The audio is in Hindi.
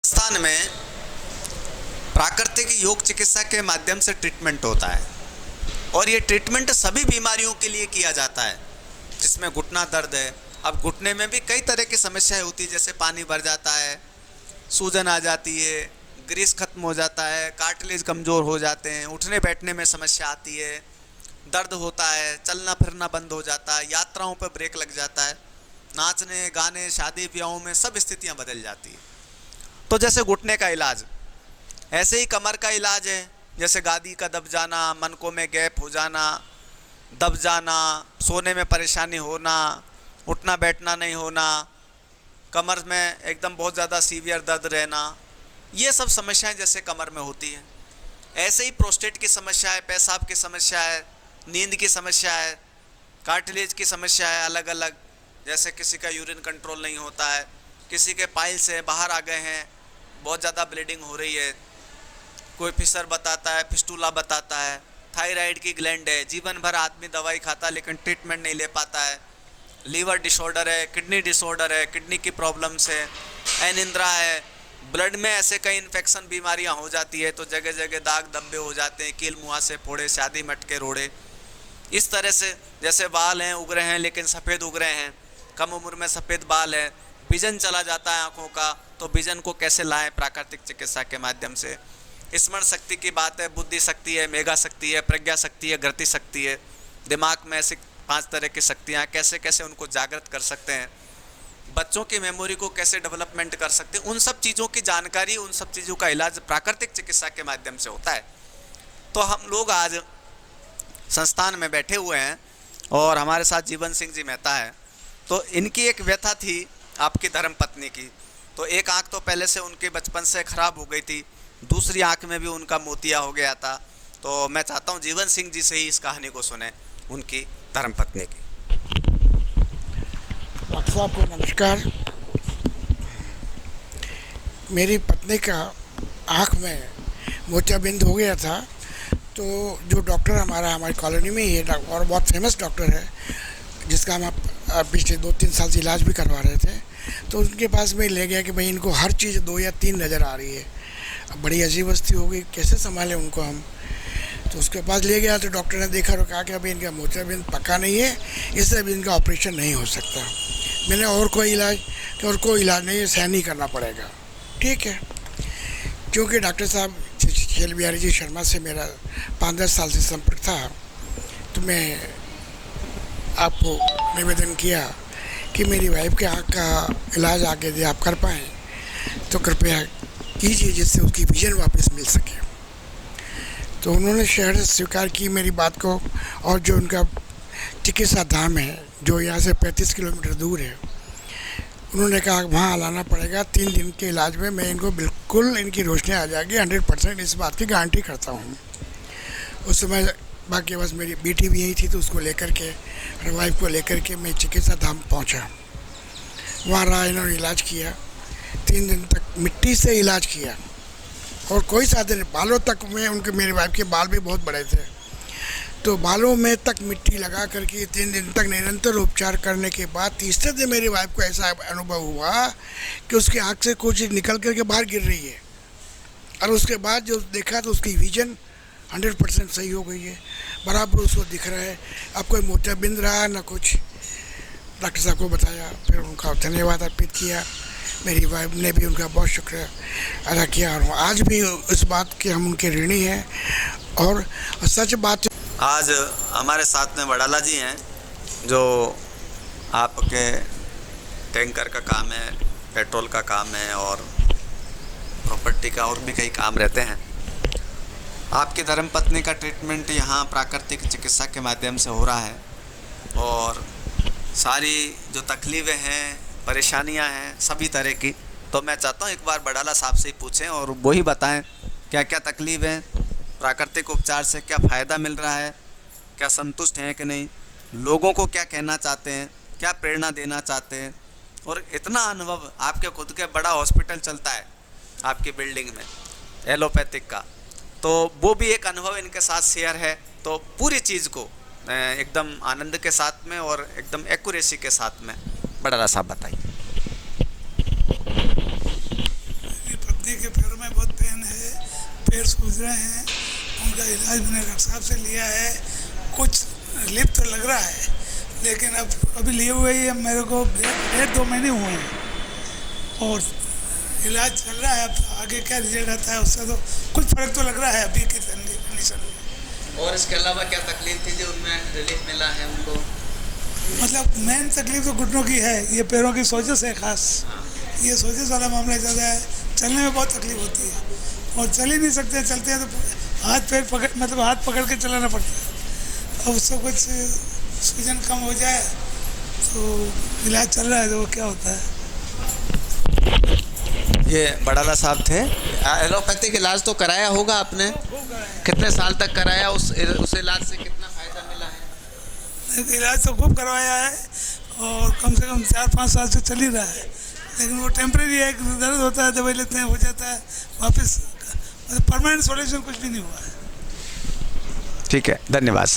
स्थान में प्राकृतिक योग चिकित्सा के माध्यम से ट्रीटमेंट होता है और ये ट्रीटमेंट सभी बीमारियों के लिए किया जाता है, जिसमें घुटना दर्द है। अब घुटने में भी कई तरह की समस्याएं होती है, जैसे पानी भर जाता है, सूजन आ जाती है, ग्रीस खत्म हो जाता है, कार्टिलेज कमज़ोर हो जाते हैं, उठने बैठने में समस्या आती है, दर्द होता है, चलना फिरना बंद हो जाता है, यात्राओं पर ब्रेक लग जाता है, नाचने गाने शादी ब्याहों में सब स्थितियां बदल जाती है। तो जैसे घुटने का इलाज, ऐसे ही कमर का इलाज है, जैसे गादी का दब जाना, मनकों में गैप हो जाना, दब जाना, सोने में परेशानी होना, उठना बैठना नहीं होना, कमर में एकदम बहुत ज़्यादा सीवियर दर्द रहना, ये सब समस्याएं जैसे कमर में होती हैं। ऐसे ही प्रोस्टेट की समस्या है, पेशाब की समस्या है, नींद की समस्या है, कार्टिलेज की समस्या है अलग अलग, जैसे किसी का यूरिन कंट्रोल नहीं होता है, किसी के पाइल्स है बाहर आ गए हैं, बहुत ज़्यादा ब्लीडिंग हो रही है, कोई फिशर बताता है, फिस्टूला बताता है, थायराइड की ग्लैंड है, जीवन भर आदमी दवाई खाता है लेकिन ट्रीटमेंट नहीं ले पाता है, लीवर डिसऑर्डर है, किडनी डिसऑर्डर है, किडनी की प्रॉब्लम्स है, एनिंद्रा है, ब्लड में ऐसे कई इन्फेक्शन बीमारियां हो जाती है, तो जगह जगह दाग धब्बे हो जाते हैं, कील मुहासे फोड़े, शादी मटके रोड़े, इस तरह से। जैसे बाल हैं उग रहे हैं लेकिन सफ़ेद उग रहे हैं, कम उम्र में सफ़ेद बाल है, विजन चला जाता है आँखों का, तो विजन को कैसे लाएं प्राकृतिक चिकित्सा के माध्यम से। स्मरण शक्ति की बात है, बुद्धि शक्ति है, मेधा शक्ति है, प्रज्ञा शक्ति है, गति शक्ति है, दिमाग में ऐसी 5 तरह की शक्तियाँ, कैसे कैसे उनको जागृत कर सकते हैं, बच्चों की मेमोरी को कैसे डेवलपमेंट कर सकते हैं, उन सब चीज़ों की जानकारी, उन सब चीज़ों का इलाज प्राकृतिक चिकित्सा के माध्यम से होता है। तो हम लोग आज संस्थान में बैठे हुए हैं और हमारे साथ जीवन सिंह जी मेहता है। तो इनकी एक व्यथा थी आपकी धर्मपत्नी की, तो एक आँख तो पहले से उनके बचपन से खराब हो गई थी, दूसरी आँख में भी उनका मोतिया हो गया था। तो मैं चाहता हूँ जीवन सिंह जी से ही इस कहानी को सुने, उनकी धर्मपत्नी की। डॉक्टर साहब को नमस्कार। मेरी पत्नी का आँख में मोतियाबिंद हो गया था, तो जो डॉक्टर हमारी कॉलोनी में ही है और बहुत फेमस डॉक्टर है, जिसका हम पिछले 2-3 साल से इलाज भी करवा रहे थे, तो उनके पास में ले गया कि भाई इनको हर चीज़ 2 या 3 नज़र आ रही है। अब बड़ी अजीब वस्ती हो गई, कैसे संभालें उनको हम। तो उसके पास ले गया तो डॉक्टर ने देखा और कहा कि अभी इनका मोतियाबिंद पक्का नहीं है, इससे अभी इनका ऑपरेशन नहीं हो सकता। मैंने और कोई इलाज नहीं है, सहन ही करना पड़ेगा। ठीक है, क्योंकि डॉक्टर साहब शैल बिहारी जी शर्मा से मेरा 5-10 साल से संपर्क था, तो मैं आपको निवेदन किया कि मेरी वाइफ के आँख का इलाज आगे यदि आप कर पाएँ तो कृपया कीजिए, जिससे उसकी विजन वापस मिल सके। तो उन्होंने शहर से स्वीकार की मेरी बात को, और जो उनका चिकित्सा धाम है जो यहाँ से 35 किलोमीटर दूर है, उन्होंने कहा वहाँ लाना पड़ेगा। 3 दिन के इलाज में मैं इनको बिल्कुल इनकी रोशनी आ जाएगी, 100% इस बात की गारंटी करता हूँ। उस समय बाकी बस मेरी बेटी भी यही थी, तो उसको लेकर के और वाइफ को लेकर के मैं चिकित्सा धाम पहुँचा। वहाँ रहा, इन्होंने इलाज किया, 3 दिन तक मिट्टी से इलाज किया और कोई साधन नहीं। बालों तक में उनके, मेरी वाइफ के बाल भी बहुत बड़े थे, तो बालों में तक मिट्टी लगा करके 3 दिन तक निरंतर उपचार करने के बाद तीसरे दिन मेरी वाइफ को ऐसा अनुभव हुआ कि उसकी आँख से कुछ निकल करके बाहर गिर रही है, और उसके बाद जो देखा तो उसकी विजन 100% सही हो गई है, बराबर उसको दिख रहा है। अब कोई मोतियाबिंद रहा ना कुछ। डॉक्टर साहब को बताया, फिर उनका धन्यवाद अर्पित किया। मेरी वाइफ ने भी उनका बहुत शुक्रिया अदा किया, और आज भी इस बात के हम उनके ऋणी हैं। और सच बात, आज हमारे साथ में वडाला जी हैं, जो आपके टैंकर का काम है, पेट्रोल का काम है और प्रॉपर्टी का और भी कई काम रहते हैं। आपकी धर्मपत्नी का ट्रीटमेंट यहाँ प्राकृतिक चिकित्सा के माध्यम से हो रहा है, और सारी जो तकलीफ़ें हैं, परेशानियाँ हैं सभी तरह की, तो मैं चाहता हूँ एक बार वडाला साहब से ही पूछें और वो ही बताएं क्या क्या तकलीफ़ है, प्राकृतिक उपचार से क्या फ़ायदा मिल रहा है, क्या संतुष्ट हैं कि नहीं, लोगों को क्या कहना चाहते हैं, क्या प्रेरणा देना चाहते हैं। और इतना अनुभव, आपके खुद के बड़ा हॉस्पिटल चलता है आपकी बिल्डिंग में एलोपैथिक का, तो वो भी एक अनुभव इनके साथ शेयर है। तो पूरी चीज़ को एकदम आनंद के साथ में और एकदम एक्यूरेसी के साथ में वडाला साहब बताइए। पत्नी के पैरों में बहुत पेन है, पैर सूज रहे हैं, उनका इलाज मैंने डॉक्टर साहब से लिया है, कुछ रिलीफ तो लग रहा है, लेकिन अब अभी लिए हुए ही मेरे को 1.5-2 महीने हुए हैं और इलाज चल रहा है। अब आगे क्या रिजल्ट आता है उससे तो कुछ फ़र्क तो लग रहा है अभी की कंडीशन में। और इसके अलावा क्या तकलीफ थी जो उनमें रिलीफ मिला है उनको? मतलब मेन तकलीफ तो घुटनों की है, ये पैरों की सोजश है ख़ास, ये सोजश वाला मामला ज़्यादा है। चलने में बहुत तकलीफ होती है और चल ही नहीं सकते, चलते हैं तो हाथ पकड़ के चलाना पड़ता है। अब उससे कुछ सूजन कम हो जाए तो इलाज चल रहा है, तो वो क्या होता है। ये बड़ाला साहब थे। एलोपैथिक इलाज तो कराया होगा आपने? कितने साल तक कराया? उस इलाज से कितना फ़ायदा मिला है? इलाज तो खूब करवाया है और कम से कम 4-5 साल से चल ही रहा है, लेकिन वो टेम्परेरी है, दर्द होता है, दवाई लेते हैं, हो जाता है वापस, परमानेंट सॉल्यूशन कुछ भी नहीं हुआ है। ठीक है, धन्यवाद।